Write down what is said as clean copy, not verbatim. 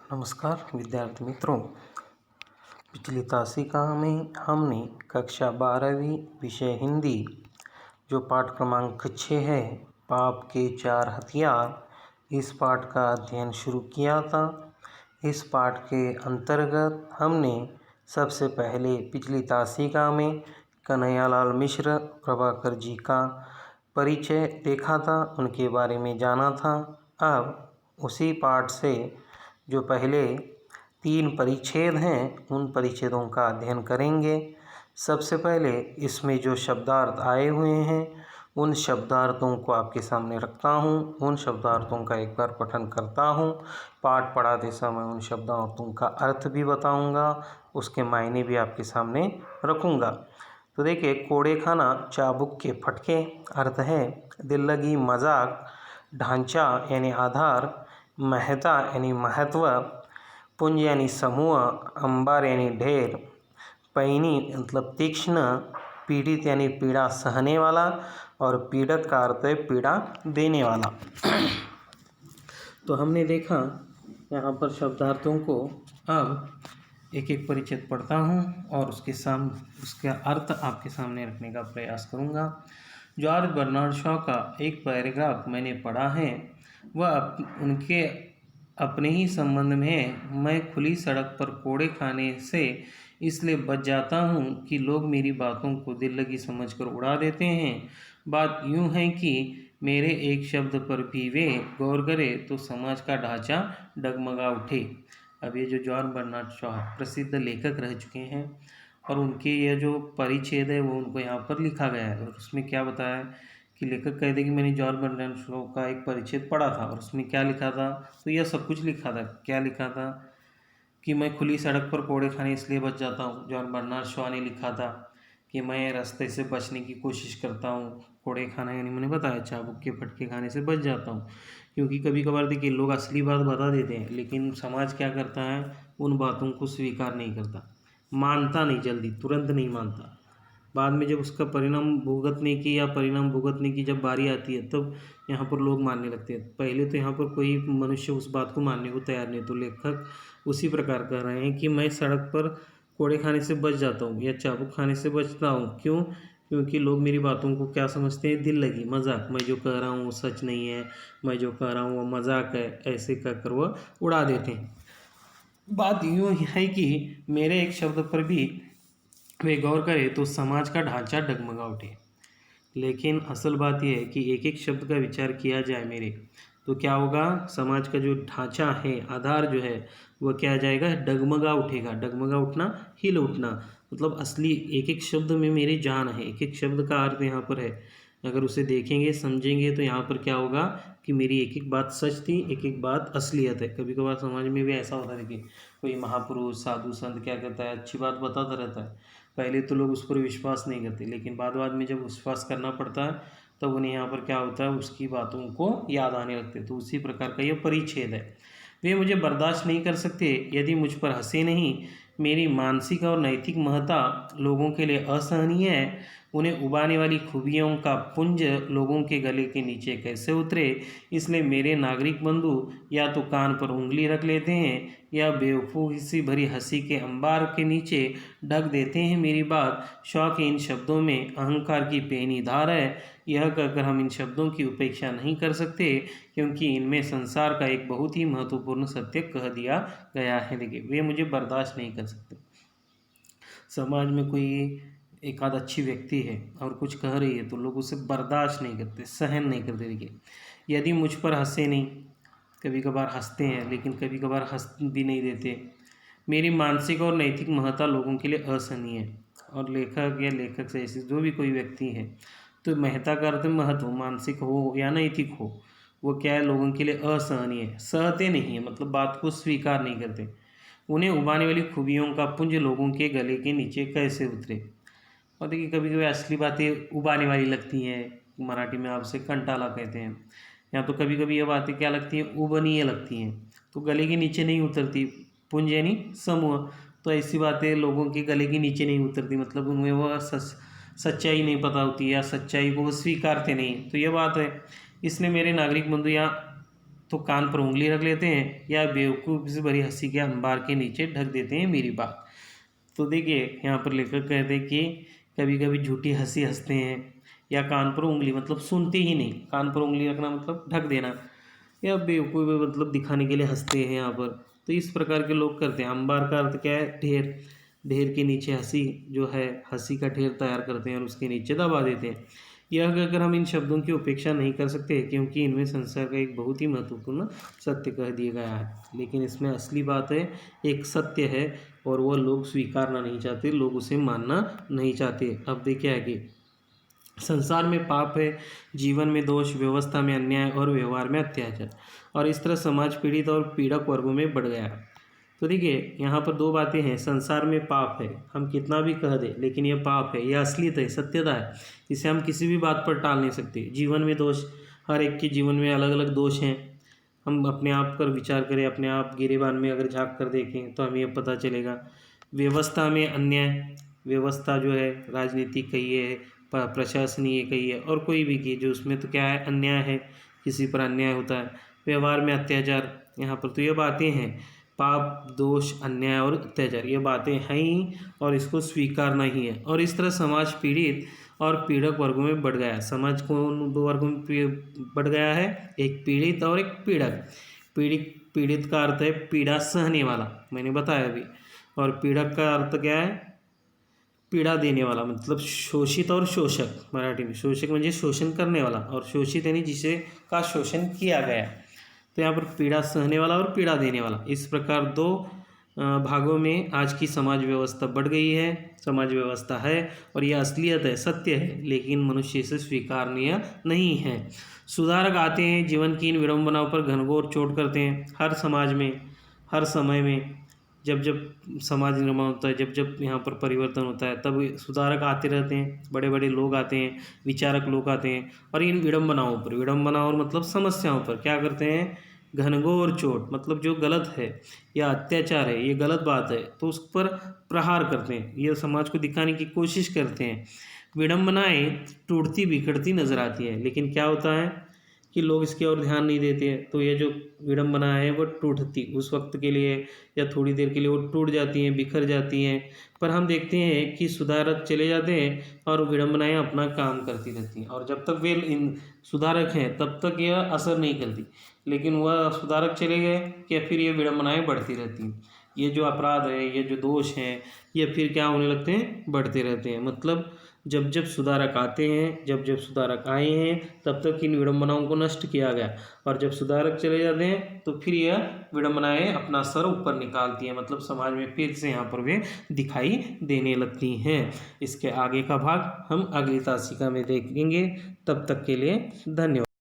नमस्कार विद्यार्थी मित्रों। पिछली तासिका में हमने कक्षा 12वीं विषय हिंदी जो पाठ क्रमांक 6 है, पाप के 4 हथियार, इस पाठ का अध्ययन शुरू किया था। इस पाठ के अंतर्गत हमने सबसे पहले पिछली तासिका में कन्हैयालाल मिश्र प्रभाकर जी का परिचय देखा था, उनके बारे में जाना था। अब उसी पाठ से जो पहले 3 परिच्छेद हैं, उन परिच्छेदों का अध्ययन करेंगे। सबसे पहले इसमें जो शब्दार्थ आए हुए हैं, उन शब्दार्थों को आपके सामने रखता हूँ। उन शब्दार्थों का एक बार पठन करता हूँ। पाठ पढ़ाते समय उन शब्दार्थों का अर्थ भी बताऊँगा, उसके मायने भी आपके सामने रखूँगा। तो देखिए, कोड़े खाना चाबुक के फटके, अर्थ है दिल लगी मजाक, ढांचा यानी आधार, महता यानी महत्व, पुंज यानी समूह, अंबार यानी ढेर, पैनी मतलब तीक्ष्ण, पीड़ित यानी पीड़ा सहने वाला, और पीड़क का अर्थ है पीड़ा देने वाला। तो हमने देखा यहाँ पर शब्दार्थों को। अब एक एक परिच्छेद पढ़ता हूँ और उसका अर्थ आपके सामने रखने का प्रयास करूँगा। जॉर्ज बर्नार्ड शॉ का एक पैराग्राफ मैंने पढ़ा है, वह उनके अपने ही संबंध में है। मैं खुली सड़क पर कोड़े खाने से इसलिए बच जाता हूँ कि लोग मेरी बातों को दिल लगी समझकर उड़ा देते हैं। बात यूँ है कि मेरे एक शब्द पर भी वे गौर करें तो समाज का ढांचा डगमगा उठे। अब ये जो जॉर्ज बर्नार्ड शॉ प्रसिद्ध लेखक रह चुके हैं, और उनके ये जो परिच्छेद है वो उनको यहाँ पर लिखा गया है। और उसमें क्या बताया है कि लेखक कहते हैं कि मैंने जॉर्ज बर्नार्ड शॉ का एक परिच्छेद पढ़ा था, और उसमें क्या लिखा था, तो यह सब कुछ लिखा था। क्या लिखा था कि मैं खुली सड़क पर कोड़े खाने इसलिए बच जाता हूँ। जॉर्ज बर्नार्ड शॉ ने लिखा था कि मैं रास्ते से बचने की कोशिश करता हूँ। कोड़े खाना यानी मैंने बताया चाबुक के फटके खाने से बच जाता हूँ, क्योंकि कभी कभार देखिए लोग असली बात बता देते हैं, लेकिन समाज क्या करता है, उन बातों को स्वीकार नहीं करता, मानता नहीं, जल्दी तुरंत नहीं मानता। बाद में जब उसका परिणाम भुगतने की जब बारी आती है, तब यहाँ पर लोग मानने लगते हैं। पहले तो यहाँ पर कोई मनुष्य उस बात को मानने को तैयार नहीं। तो लेखक उसी प्रकार कर रहे हैं कि मैं सड़क पर कोड़े खाने से बच जाता हूँ या चाबुक खाने से बचता हूँ। क्यों? क्योंकि लोग मेरी बातों को क्या समझते हैं, दिल लगी मजाक, मैं जो कह रहा हूँ वो सच नहीं है, मैं जो कह रहा हूँ वो मजाक है, ऐसे कहकर वह उड़ा देते हैं। बात यूँ है कि मेरे एक शब्द पर भी वे गौर करें तो समाज का ढांचा डगमगा उठे। लेकिन असल बात यह है कि एक एक शब्द का विचार किया जाए मेरे, तो क्या होगा, समाज का जो ढांचा है, आधार जो है, वह क्या आ जाएगा, डगमगा उठेगा। डगमगा उठना, हिल उठना, मतलब असली एक एक शब्द में मेरी जान है। एक एक शब्द का अर्थ यहाँ पर है, अगर उसे देखेंगे समझेंगे तो यहाँ पर क्या होगा कि मेरी एक एक बात सच थी, एक एक बात असलियत है। कभी कभार समाज में भी ऐसा होता है, देखिए कोई महापुरुष साधु संत क्या कहता है, अच्छी बात बताता रहता है। पहले तो लोग उस पर विश्वास नहीं करते, लेकिन बाद में जब विश्वास करना पड़ता है तब उन्हें यहाँ पर क्या होता है, उसकी बातों को याद आने लगते। तो उसी प्रकार का यह परिच्छेद है। वे मुझे बर्दाश्त नहीं कर सकते यदि मुझ पर हंसे नहीं। मेरी मानसिक और नैतिक महत्ता लोगों के लिए असहनीय है। उन्हें उबाने वाली खूबियों का पुंज लोगों के गले के नीचे कैसे उतरे, इसलिए मेरे नागरिक बंधु या तो कान पर उंगली रख लेते हैं या बेवकूफ़ी भरी हंसी के अंबार के नीचे ढक देते हैं मेरी बात। शॉ के इन शब्दों में अहंकार की पैनी धार है। यह कहकर हम इन शब्दों की उपेक्षा नहीं कर सकते, क्योंकि इनमें संसार का एक बहुत ही महत्वपूर्ण सत्य कह दिया गया है। देखिए, वे मुझे बर्दाश्त नहीं कर सकते। समाज में कोई एक आध अच्छी व्यक्ति है और कुछ कह रही है तो लोग उसे बर्दाश्त नहीं करते, सहन नहीं करते। देखिए, यदि मुझ पर हंसे नहीं, कभी कभार हंसते हैं लेकिन कभी कभार हंस भी नहीं देते। मेरी मानसिक और नैतिक महत्ता लोगों के लिए असहनीय है। और लेखक या लेखक से ऐसे जो भी कोई व्यक्ति है, तो महत्ता का अर्थ महत्व, मानसिक हो या नैतिक हो, वो क्या है, लोगों के लिए असहनीय है, सहते नहीं है, मतलब बात को स्वीकार नहीं करते। उन्हें उबाने वाली खूबियों का पुंज लोगों के गले के नीचे कैसे उतरे। और देखिए, कभी कभी असली बातें उबाने वाली लगती हैं, मराठी में आपसे कंटाला कहते हैं। या तो कभी कभी ये बातें क्या लगती हैं, उबनीय लगती हैं, तो गले के नीचे नहीं उतरती। पुंज यानी समूह, तो ऐसी बातें लोगों के गले के नीचे नहीं उतरती, मतलब उन्हें वह सच्चाई नहीं पता होती या सच्चाई को वो स्वीकारते नहीं। तो यह बात है। इसलिए मेरे नागरिक बंधु या तो कान पर उंगली रख लेते हैं या बेवकूफ़ से भरी हंसी के अंबार के नीचे ढक देते हैं मेरी बात। तो देखिए यहाँ पर लेखक कहते हैं कि कभी कभी झूठी हंसी हंसते हैं या कान पर उंगली मतलब सुनते ही नहीं, कान पर उंगली रखना मतलब ढक देना, या बेवकूफ़ मतलब दिखाने के लिए हंसते हैं यहाँ पर। तो इस प्रकार के लोग करते हैं। अंबार का अर्थ क्या है? ढेर। ढेर के नीचे हंसी जो है, हंसी का ढेर तैयार करते हैं और उसके नीचे दबा देते हैं। यह अगर हम इन शब्दों की उपेक्षा नहीं कर सकते क्योंकि इनमें संसार का एक बहुत ही महत्वपूर्ण सत्य कह दिया गया है, लेकिन इसमें असली बात है, एक सत्य है और वह लोग स्वीकारना नहीं चाहते, लोग उसे मानना नहीं चाहते। अब देखिए आगे, संसार में पाप है, जीवन में दोष, व्यवस्था में अन्याय और व्यवहार में अत्याचार, और इस तरह समाज पीड़ित और पीड़क वर्गों में बढ़ गया। तो देखिए यहाँ पर दो बातें हैं। संसार में पाप है, हम कितना भी कह दें लेकिन यह पाप है, यह असलियत है, सत्यता है, इसे हम किसी भी बात पर टाल नहीं सकते। जीवन में दोष, हर एक के जीवन में अलग अलग दोष हैं। हम अपने आप पर विचार करें, अपने आप गिरेबान में अगर झांक कर देखें तो हमें यह पता चलेगा। व्यवस्था में अन्याय, व्यवस्था जो है राजनीतिक कहिए, प्रशासनीय कहिए और कोई भी की, जो उसमें तो क्या है, अन्याय है, किसी पर अन्याय होता है। व्यवहार में अत्याचार, यहाँ पर तो ये बातें हैं, पाप, दोष, अन्याय और अत्याचार, ये बातें हैं ही और इसको स्वीकारना ही है। और इस तरह समाज पीड़ित और पीड़क वर्गों में बढ़ गया है। समाज कौन दो वर्गों में बढ़ गया है? एक पीड़ित और एक पीड़क। पीड़ित का अर्थ है पीड़ा सहने वाला, मैंने बताया अभी, और पीड़क का अर्थ क्या है? पीड़ा देने वाला, मतलब शोषित और शोषक। मराठी में शोषक म्हणजे शोषण करने वाला और शोषित यानी जिसे का शोषण किया गया। तो यहाँ पर पीड़ा सहने वाला और पीड़ा देने वाला, इस प्रकार दो भागों में आज की समाज व्यवस्था बढ़ गई है। समाज व्यवस्था है और यह असलियत है, सत्य है, लेकिन मनुष्य इसे स्वीकारनीय नहीं है। सुधारक आते हैं, जीवन की इन विडंबनाओं पर घनघोर चोट करते हैं। हर समाज में, हर समय में, जब जब समाज निर्माण होता है, जब जब यहाँ पर परिवर्तन होता है, तब सुधारक आते रहते हैं, बड़े बड़े लोग आते हैं, विचारक लोग आते हैं और इन विडंबनाओं पर, विडंबनाओं मतलब समस्याओं पर क्या करते हैं? घनघोर चोट, मतलब जो गलत है या अत्याचार है, ये गलत बात है, तो उस पर प्रहार करते हैं, ये समाज को दिखाने की कोशिश करते हैं। विडंबनाएं टूटती बिखरती नजर आती है, लेकिन क्या होता है कि लोग इसकी ओर ध्यान नहीं देते हैं। तो ये जो विडंबना है वो टूटती उस वक्त के लिए या थोड़ी देर के लिए वो टूट जाती हैं, बिखर जाती हैं, पर हम देखते हैं कि सुधारक चले जाते हैं और विडंबनाएं अपना काम करती रहती हैं, और जब तक वे इन सुधारक हैं तब तक यह असर नहीं करती, लेकिन वह सुधारक चले गए कि फिर ये विडंबनाएं बढ़ती रहती हैं। ये जो अपराध है, ये जो दोष हैं, ये फिर क्या होने लगते हैं? बढ़ते रहते हैं। मतलब जब जब सुधारक आते हैं, जब जब सुधारक आए हैं, तब तक इन विडंबनाओं को नष्ट किया गया, और जब सुधारक चले जाते हैं तो फिर यह विडंबनाएं अपना सर ऊपर निकालती हैं, मतलब समाज में फिर से यहाँ पर वे दिखाई देने लगती हैं। इसके आगे का भाग हम अगली तासिका में देखेंगे। तब तक के लिए धन्यवाद।